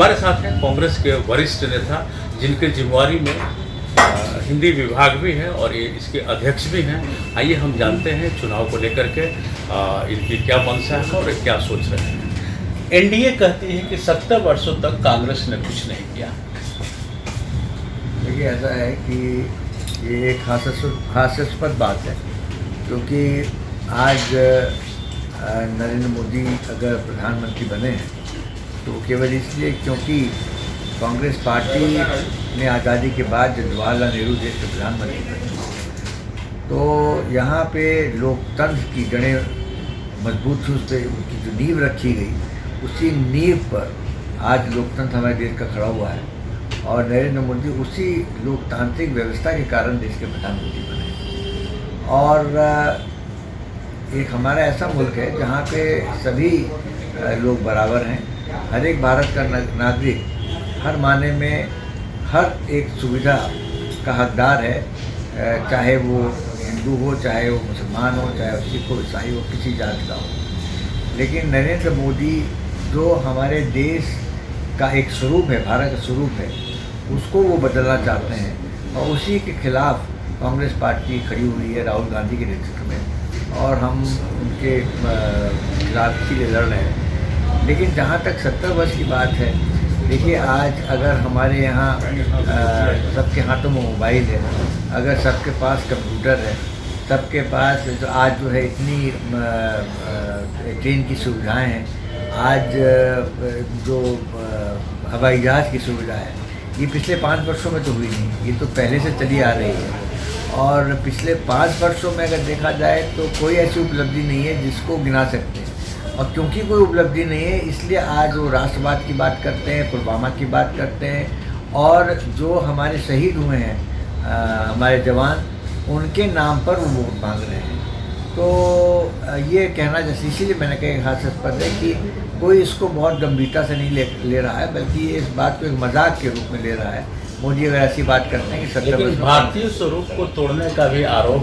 हमारे साथ हैं कांग्रेस के वरिष्ठ नेता जिनके जिम्मेवारी में हिंदी विभाग भी है और ये इसके अध्यक्ष भी हैं। आइए हम जानते हैं चुनाव को लेकर के इनकी क्या मंशा है और क्या सोच रहे हैं। एनडीए कहती है कि 70 वर्षों तक कांग्रेस ने कुछ नहीं किया। देखिए, ऐसा है कि ये एक हास्यास्पद बात है, क्योंकि आज नरेंद्र मोदी अगर प्रधानमंत्री बने हैं तो केवल इसलिए क्योंकि कांग्रेस पार्टी ने आज़ादी के बाद जब जवाहरलाल नेहरू देश के प्रधानमंत्री बने तो यहाँ पे लोकतंत्र की जड़ें मजबूत थी, उस पर उसकी जो नींव रखी गई, उसी नींव पर आज लोकतंत्र हमारे देश का खड़ा हुआ है और नरेंद्र मोदी उसी लोकतांत्रिक व्यवस्था के कारण देश के प्रधानमंत्री बने। और एक हमारा ऐसा मुल्क है जहाँ पे सभी लोग बराबर हैं। हर एक भारत का नागरिक हर माने में हर एक सुविधा का हकदार है, चाहे वो हिंदू हो, चाहे वो मुसलमान हो, चाहे वो सिख हो, ईसाई हो, किसी जात का हो। लेकिन नरेंद्र मोदी जो हमारे देश का एक स्वरूप है, भारत का स्वरूप है, उसको वो बदलना चाहते हैं और उसी के खिलाफ कांग्रेस पार्टी खड़ी हुई है राहुल गांधी के नेतृत्व में, और हम उनके खिलाफ इसीलिए लड़ रहे हैं। लेकिन जहाँ तक 70 वर्ष की बात है, देखिए आज अगर हमारे यहाँ सबके हाथों में मोबाइल है, अगर सबके पास कंप्यूटर है, सबके पास तो आज जो है इतनी ट्रेन की सुविधाएं हैं, आज जो हवाई जहाज़ की सुविधा है, ये पिछले 5 वर्षों में तो हुई नहीं, ये तो पहले से चली आ रही है। और पिछले 5 वर्षों में अगर देखा जाए तो कोई ऐसी उपलब्धि नहीं है जिसको गिना सकते हैं। और क्योंकि कोई उपलब्धि नहीं है, इसलिए आज वो राष्ट्रवाद की बात करते हैं, पुलवामा की बात करते हैं, और जो हमारे शहीद हुए हैं हमारे जवान, उनके नाम पर वो वोट मांग रहे हैं। तो ये कहना जैसे, इसीलिए मैंने कहा हास्यास्पद है कि कोई इसको बहुत गंभीरता से नहीं ले रहा है, बल्कि ये इस बात को एक मजाक के रूप में ले रहा है। मोदी अगर ऐसी बात करते हैं कि 70 वर्ष भारतीय स्वरूप को तोड़ने का भी आरोप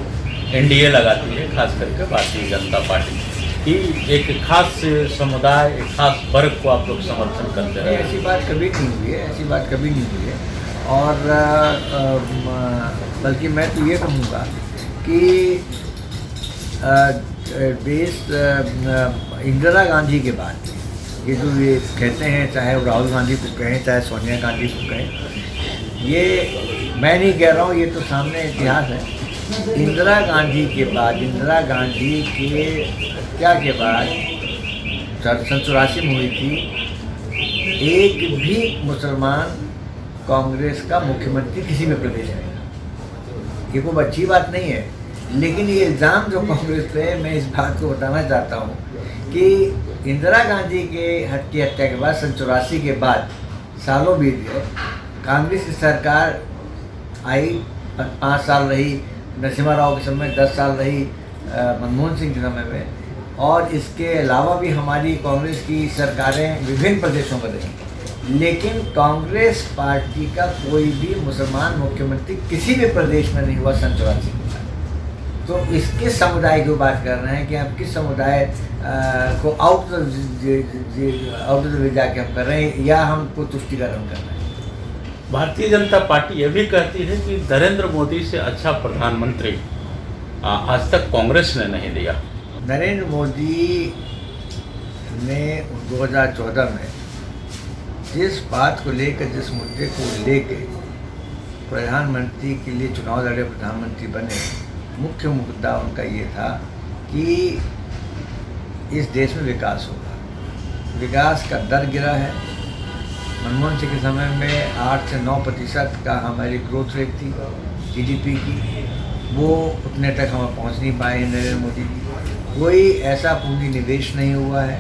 एनडीए लगाती है, खास करके भारतीय जनता पार्टी कि एक खास समुदाय, एक खास वर्ग को आप लोग समर्थन करते हैं। ऐसी बात कभी नहीं हुई है, ऐसी बात कभी नहीं हुई है। और बल्कि मैं तो ये कहूँगा कि देश इंदिरा गांधी के बाद ये जो ये कहते हैं, चाहे वो राहुल गांधी को कहें, चाहे सोनिया गांधी को कहें, ये मैं नहीं कह रहा हूँ, ये तो सामने इतिहास है। इंदिरा गांधी के बाद, इंदिरा गांधी के क्या के बाद 1984 में हुई थी, एक भी मुसलमान कांग्रेस का मुख्यमंत्री किसी भी प्रदेश में नहीं। ये कोई अच्छी बात नहीं है, लेकिन ये इल्ज़ाम जो कांग्रेस पे है, मैं इस बात को बताना चाहता हूँ कि इंदिरा गांधी के हत्या के बाद 1984 के बाद सालों बीत गए, कांग्रेस की सरकार आई, 5 साल रही, नरसिम्हा राव के समय 10 साल रही, मनमोहन सिंह के समय में, और इसके अलावा भी हमारी कांग्रेस की सरकारें विभिन्न प्रदेशों में रही। लेकिन कांग्रेस पार्टी का कोई भी मुसलमान मुख्यमंत्री किसी भी प्रदेश में नहीं हुआ 1984 के बाद। तो इसके समुदाय की बात कर रहे हैं कि हम किस समुदाय को आउट ऑफ द वे जाके हम कर रहे हैं, या हमको तुष्टिकरण कर रहे हैं। भारतीय जनता पार्टी ये भी कहती है कि नरेंद्र मोदी से अच्छा प्रधानमंत्री आज तक कांग्रेस ने नहीं दिया। नरेंद्र मोदी ने 2014 में जिस बात को लेकर, जिस मुद्दे को लेकर प्रधानमंत्री के लिए चुनाव लड़े, प्रधानमंत्री बने, मुख्य मुद्दा उनका ये था कि इस देश में विकास होगा। विकास का दर गिरा है। मनमोहन सिंह के समय में 8 से 9% का हमारी ग्रोथ रेट थी जीडीपी की, वो उतने तक हम पहुंच नहीं पाए नरेंद्र मोदी की। कोई ऐसा पूंजी निवेश नहीं हुआ है।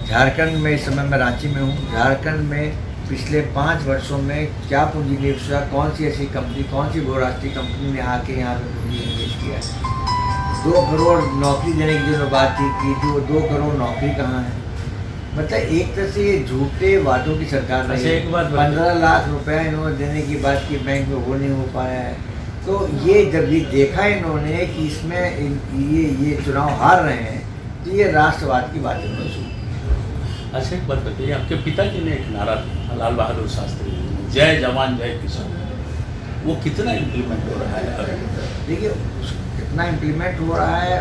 झारखंड में, इस समय मैं रांची में हूँ, झारखंड में पिछले 5 वर्षों में क्या पूंजी निवेश हुआ, कौन सी ऐसी कंपनी, कौन सी बहुराष्ट्रीय कंपनी ने आके यहाँ पे पूंजी निवेश किया है। 2 करोड़ नौकरी देने की जो बात की थी, वो 2 करोड़ नौकरी कहाँ है। मतलब एक तरह से ये झूठे वादों की सरकार नहीं है। 15 लाख रुपए इन्होंने देने की बात की, बैंक में वो नहीं हो पाया है। तो ये जब ये देखा इन्होंने कि इसमें ये चुनाव हार रहे हैं, तो ये राष्ट्रवाद की बात इन्होंने शुरू की। अच्छा एक बात बताइए, आपके पिताजी ने एक नारा था लाल बहादुर शास्त्री जी ने, जय जवान जय किसान, वो कितना इम्प्लीमेंट हो रहा है अभी? देखिए कितना इम्प्लीमेंट हो रहा है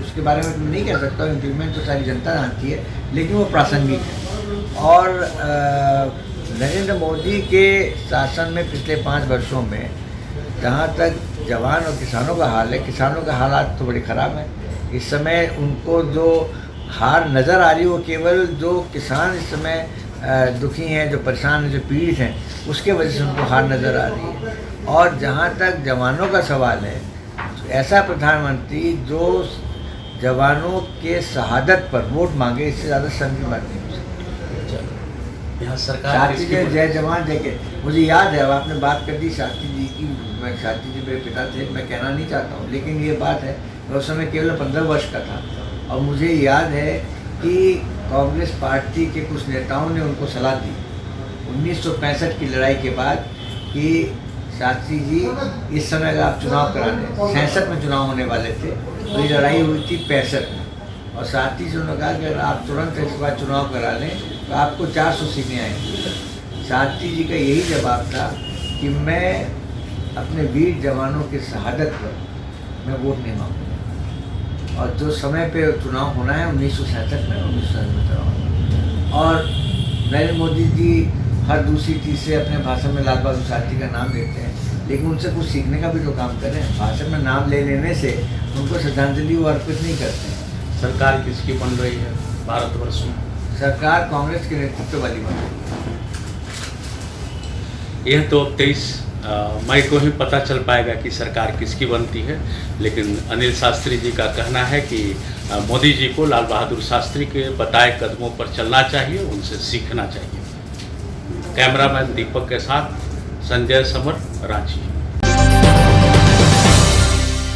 उसके बारे में तो नहीं कह सकता, इम्प्लीमेंट तो सारी जनता जानती है, लेकिन वो प्रासंगिक है। और नरेंद्र मोदी के शासन में पिछले 5 वर्षों में जहाँ तक जवान और किसानों का हाल है, किसानों के हालात तो बड़े ख़राब हैं। इस समय उनको जो हार नज़र आ रही है वो केवल जो किसान इस समय दुखी हैं, जो परेशान हैं, जो पीड़ित हैं, उसके वजह से उनको हार नज़र आ रही है। और जहाँ तक जवानों का सवाल है, तो ऐसा प्रधानमंत्री जो जवानों के शहादत पर वोट मांगे, इससे ज़्यादा शर्म की बात नहीं हो सकती। यहाँ सरकार शास्त्री जी जय जवान जय के, मुझे याद है, अब आपने बात कर दी शास्त्री जी की, मैं शास्त्री जी मेरे पिता थे, मैं कहना नहीं चाहता हूँ, लेकिन ये बात है मैं उस समय केवल 15 वर्ष का था। और मुझे याद है कि कांग्रेस पार्टी के कुछ नेताओं ने उनको सलाह दी 1965 की लड़ाई के बाद कि शास्त्री जी इस समय अगर आप चुनाव कराने, 66 में चुनाव होने वाले थे, तो ये लड़ाई हुई थी 65 में, और शास्त्री जी ने कहा कि अगर आप तुरंत इसके बाद चुनाव करा लें तो आपको 400 सीटें आएंगी। शास्त्री जी का यही जवाब था कि मैं अपने वीर जवानों की शहादत पर मैं वोट नहीं मांगूंगा, और जो समय पे चुनाव होना है 1967 में, 1967 में चुनाव होना। और नरेंद्र मोदी जी हर दूसरी तीसरे अपने भाषण में लाल बहादुर शास्त्री का नाम लेते हैं, लेकिन उनसे कुछ सीखने का भी तो काम करें। भाषण में नाम ले लेने से उनको श्रद्धांजलि वो अर्पित नहीं करते हैं। सरकार किसकी बन रही है भारतवर्ष में? सरकार कांग्रेस के नेतृत्व वाली बन रही है। यह तो अब 23 मई को ही पता चल पाएगा कि सरकार किसकी बनती है, लेकिन अनिल शास्त्री जी का कहना है कि मोदी जी को लाल बहादुर शास्त्री के बताए कदमों पर चलना चाहिए, उनसे सीखना चाहिए। कैमरामैन दीपक के साथ संजय समर, रांची।